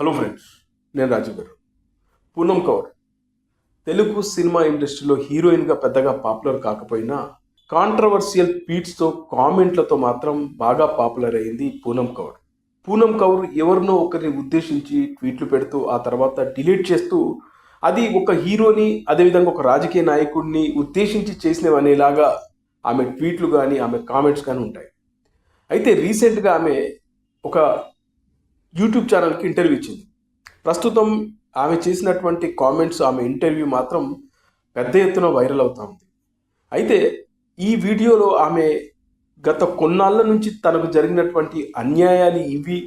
Hello friends, నేను రాజు గారు. Poonam Kaur Telugu cinema ఇండస్ట్రీలో హీరోయిన్గా పెద్దగా పాపులర్ కాకపోయినా కాంట్రవర్షియల్ ట్వీట్స్తో కామెంట్లతో మాత్రం బాగా పాపులర్ అయింది పూనం కౌర్. పూనం కౌర్ ఎవరినో ఒకరిని ఉద్దేశించి ట్వీట్లు పెడుతూ ఆ తర్వాత డిలీట్ చేస్తూ అది ఒక హీరోని అదేవిధంగా ఒక రాజకీయ నాయకుడిని ఉద్దేశించి చేసినవి అనేలాగా ఆమె ట్వీట్లు కానీ ఆమె కామెంట్స్ కానీ ఉంటాయి. అయితే రీసెంట్గా ఆమె ఒక యూట్యూబ్ ఛానల్కి ఇంటర్వ్యూ ఇచ్చింది. ప్రస్తుతం ఆమె చేసినటువంటి కామెంట్స్, ఆమె ఇంటర్వ్యూ మాత్రం పెద్ద ఎత్తున వైరల్ అవుతా ఉంది. అయితే ఈ వీడియోలో ఆమె గత కొన్నాళ్ళ నుంచి తనకు జరిగినటువంటి అన్యాయాలు ఇవి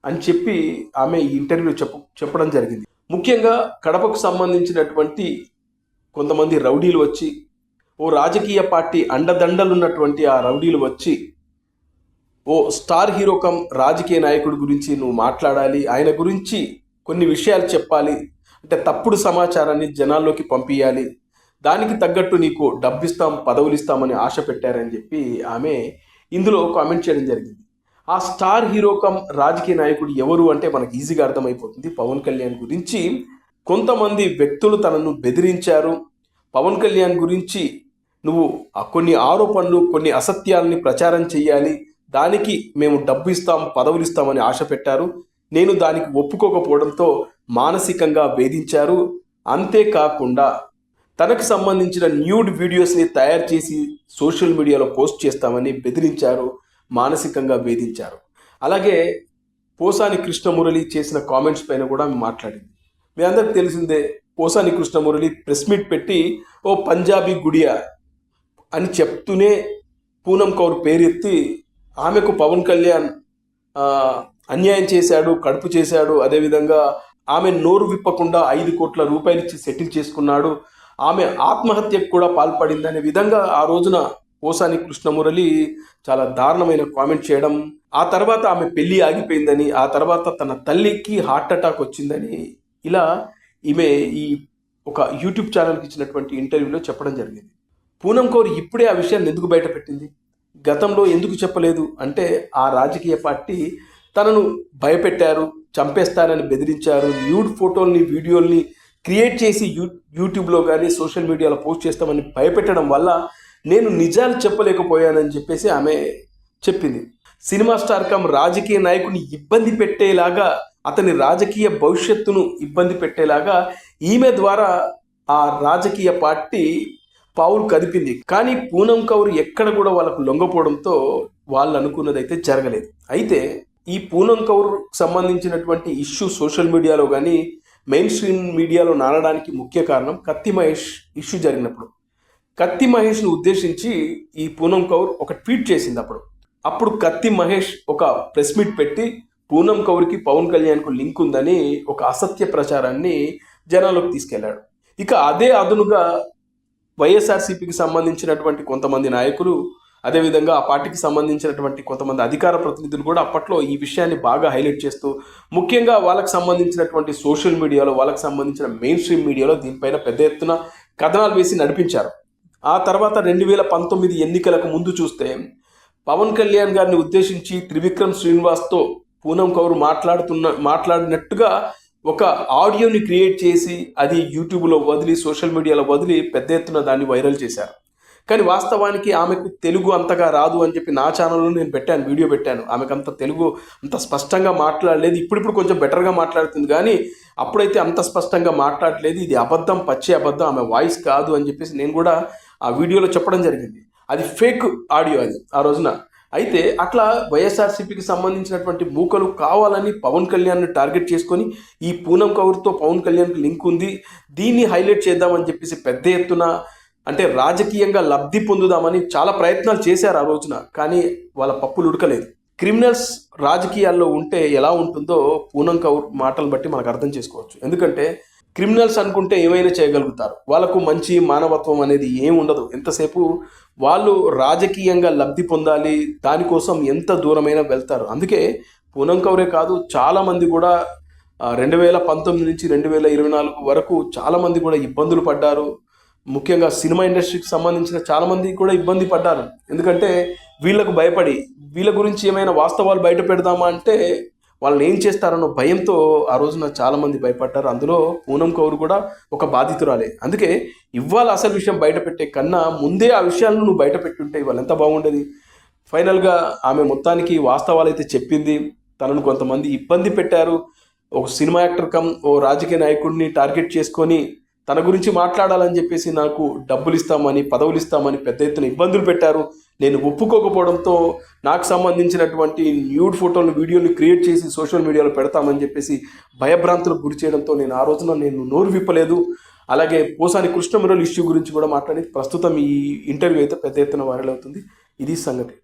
అని చెప్పి ఆమె ఈ ఇంటర్వ్యూ చెప్పడం జరిగింది. ముఖ్యంగా కడపకు సంబంధించినటువంటి కొంతమంది రౌడీలు వచ్చి, ఓ రాజకీయ పార్టీ అండదండలున్నటువంటి ఆ రౌడీలు వచ్చి, ఓ స్టార్ హీరో కమ్ రాజకీయ నాయకుడి గురించి నువ్వు మాట్లాడాలి, ఆయన గురించి కొన్ని విషయాలు చెప్పాలి, అంటే తప్పుడు సమాచారాన్ని జనాల్లోకి పంపించాలి, దానికి తగ్గట్టు నీకు డబ్బిస్తాం, పదవులు ఇస్తామని ఆశ పెట్టారని చెప్పి ఆమె ఇందులో కామెంట్ చేయడం జరిగింది. ఆ స్టార్ హీరో కమ్ రాజకీయ నాయకుడు ఎవరు అంటే మనకి ఈజీగా అర్థమైపోతుంది. పవన్ కళ్యాణ్ గురించి కొంతమంది వ్యక్తులు తనను బెదిరించారు. పవన్ కళ్యాణ్ గురించి నువ్వు కొన్ని ఆరోపణలు, కొన్ని అసత్యాలని ప్రచారం చేయాలి, దానికి మేము డబ్బు ఇస్తాం, పదవులు ఇస్తామని ఆశ పెట్టారు. నేను దానికి ఒప్పుకోకపోవడంతో మానసికంగా వేధించారు. అంతేకాకుండా తనకు సంబంధించిన న్యూడ్ వీడియోస్ని తయారు చేసి సోషల్ మీడియాలో పోస్ట్ చేస్తామని బెదిరించారు, మానసికంగా వేధించారు. అలాగే పోసాని కృష్ణమురళి చేసిన కామెంట్స్ పైన కూడా ఆమె మాట్లాడింది. మీ అందరికి తెలిసిందే, పోసాని కృష్ణమురళి ప్రెస్ మీట్ పెట్టి ఓ పంజాబీ గుడియా అని చెప్తూనే పూనం కౌర్ పేరెత్తి ఆమెకు పవన్ కళ్యాణ్ అన్యాయం చేశాడు, కడుపు చేశాడు, అదేవిధంగా ఆమె నోరు విప్పకుండా 5 కోట్ల రూపాయలు ఇచ్చి సెటిల్ చేసుకున్నాడు, ఆమె ఆత్మహత్యకు కూడా పాల్పడింది అనే విధంగా ఆ రోజున పోసాని కృష్ణమురళి చాలా దారుణమైన కామెంట్ చేయడం, ఆ తర్వాత ఆమె పెళ్లి ఆగిపోయిందని, ఆ తర్వాత తన తల్లికి హార్ట్ అటాక్ వచ్చిందని, ఇలా ఈమె ఈ ఒక యూట్యూబ్ ఛానల్కి ఇచ్చినటువంటి ఇంటర్వ్యూలో చెప్పడం జరిగింది. పూనం కౌర్ ఇప్పుడే ఆ విషయాన్ని ఎందుకు బయట పెట్టింది, గతంలో ఎందుకు చెప్పలేదు అంటే, ఆ రాజకీయ పార్టీ తనను భయపెట్టారు, చంపేస్తారని బెదిరించారు, న్యూడ్ ఫోటోల్ని, వీడియోల్ని క్రియేట్ చేసి యూట్యూబ్లో కానీ సోషల్ మీడియాలో పోస్ట్ చేస్తామని భయపెట్టడం వల్ల నేను నిజాలు చెప్పలేకపోయానని చెప్పేసి ఆమె చెప్పింది. సినిమా స్టార్ కమ్ రాజకీయ నాయకుని ఇబ్బంది పెట్టేలాగా, అతని రాజకీయ భవిష్యత్తును ఇబ్బంది పెట్టేలాగా ఈమె ద్వారా ఆ రాజకీయ పార్టీ పావులు కదిపింది. కానీ పూనం కౌర్ ఎక్కడ కూడా వాళ్ళకు లొంగపోవడంతో వాళ్ళు అనుకున్నదైతే జరగలేదు. అయితే ఈ పూనం కౌర్ సంబంధించినటువంటి ఇష్యూ సోషల్ మీడియాలో కానీ మెయిన్ స్ట్రీమ్ మీడియాలో నానడానికి ముఖ్య కారణం కత్తి మహేష్ ఇష్యూ జరిగినప్పుడు. కత్తి మహేష్ను ఉద్దేశించి ఈ పూనం కౌర్ ఒక ట్వీట్ చేసింది. అప్పుడు కత్తి మహేష్ ఒక ప్రెస్ మీట్ పెట్టి పూనం కౌర్కి పవన్ కళ్యాణ్కు లింక్ ఉందని ఒక అసత్య ప్రచారాన్ని జనాల్లోకి తీసుకెళ్లాడు. ఇక అదే అదునుగా వైఎస్ఆర్సీపీకి సంబంధించినటువంటి కొంతమంది నాయకులు, అదేవిధంగా ఆ పార్టీకి సంబంధించినటువంటి కొంతమంది అధికార ప్రతినిధులు కూడా అప్పట్లో ఈ విషయాన్ని బాగా హైలైట్ చేస్తూ, ముఖ్యంగా వాళ్ళకి సంబంధించినటువంటి సోషల్ మీడియాలో, వాళ్ళకి సంబంధించిన మెయిన్ స్ట్రీమ్ మీడియాలో దీనిపైన పెద్ద ఎత్తున కథనాలు వేసి నడిపించారు. ఆ తర్వాత 2019 ఎన్నికలకు ముందు చూస్తే పవన్ కళ్యాణ్ గారిని ఉద్దేశించి త్రివిక్రమ్ శ్రీనివాస్తో పూనం కౌర్ మాట్లాడినట్టుగా ఒక ఆడియోని క్రియేట్ చేసి అది యూట్యూబ్లో వదిలి, సోషల్ మీడియాలో వదిలి పెద్ద ఎత్తున దాన్ని వైరల్ చేశారు. కానీ వాస్తవానికి ఆమెకు తెలుగు అంతగా రాదు అని చెప్పి నా ఛానల్లో నేను వీడియో పెట్టాను. ఆమెకు అంత తెలుగు అంత స్పష్టంగా మాట్లాడలేదు. ఇప్పుడు కొంచెం బెటర్గా మాట్లాడుతుంది, కానీ అప్పుడైతే అంత స్పష్టంగా మాట్లాడలేదు. ఇది అబద్ధం, పచ్చి అబద్ధం, ఆమె వాయిస్ కాదు అని చెప్పేసి నేను కూడా ఆ వీడియోలో చెప్పడం జరిగింది. అది ఫేక్ ఆడియో అది ఆ రోజున. అయితే అట్లా వైఎస్ఆర్సీపీకి సంబంధించినటువంటి మూకలు కావాలని పవన్ కళ్యాణ్ని టార్గెట్ చేసుకొని ఈ పూనం కౌర్తో పవన్ కళ్యాణ్కి లింక్ ఉంది, దీన్ని హైలైట్ చేద్దామని చెప్పేసి పెద్ద ఎత్తున, అంటే రాజకీయంగా లబ్ధి పొందుదామని చాలా ప్రయత్నాలు చేశారు ఆ రోజున. కానీ వాళ్ళ పప్పులు ఉడకలేదు. క్రిమినల్స్ రాజకీయాల్లో ఉంటే ఎలా ఉంటుందో పూనం కౌర్ మాటలు బట్టి మనకు అర్థం చేసుకోవచ్చు. ఎందుకంటే క్రిమినల్స్ అనుకుంటే ఏమైనా చేయగలుగుతారు, వాళ్ళకు మంచి మానవత్వం అనేది ఏమి ఉండదు. ఎంతసేపు వాళ్ళు రాజకీయంగా లబ్ధి పొందాలి, దానికోసం ఎంత దూరమైనా వెళ్తారు. అందుకే పూనం కౌరే కాదు, చాలామంది కూడా 2019 నుంచి 2024 వరకు చాలామంది కూడా ఇబ్బందులు పడ్డారు. ముఖ్యంగా సినిమా ఇండస్ట్రీకి సంబంధించిన చాలామంది కూడా ఇబ్బంది పడ్డారు. ఎందుకంటే వీళ్ళకు భయపడి వీళ్ళ గురించి ఏమైనా వాస్తవాలు బయట పెడదామా అంటే వాళ్ళని ఏం చేస్తారన్న భయంతో ఆ రోజున చాలామంది భయపడ్డారు. అందులో పూనం కౌర్ కూడా ఒక బాధితురాలే. అందుకే ఇవాళ అసలు విషయం బయట పెట్టే కన్నా ముందే ఆ విషయాలను నువ్వు బయట పెట్టుంటే ఇవాళ ఎంత బాగుండేది. ఫైనల్గా ఆమె మొత్తానికి వాస్తవాలు అయితే చెప్పింది. తనను కొంతమంది ఇబ్బంది పెట్టారు. ఒక సినిమా యాక్టర్ ఓ రాజకీయ నాయకుడిని టార్గెట్ చేసుకొని తన గురించి మాట్లాడాలని చెప్పేసి నాకు డబ్బులు ఇస్తామని, పదవులు ఇస్తామని పెద్ద ఎత్తున ఇబ్బందులు పెట్టారు. నేను ఒప్పుకోకపోవడంతో నాకు సంబంధించినటువంటి న్యూడ్ ఫోటోలు, వీడియోలు క్రియేట్ చేసి సోషల్ మీడియాలో పెడతామని చెప్పేసి భయభ్రాంతులకు గురి చేయడంతో నేను ఆ రోజున నోరు విప్పలేదు. అలాగే పోసాని కృష్ణమురళి ఇష్యూ గురించి కూడా మాట్లాడి ప్రస్తుతం ఈ ఇంటర్వ్యూ అయితే పెద్ద ఎత్తున వైరల్ అవుతుంది. ఇది సంగతి.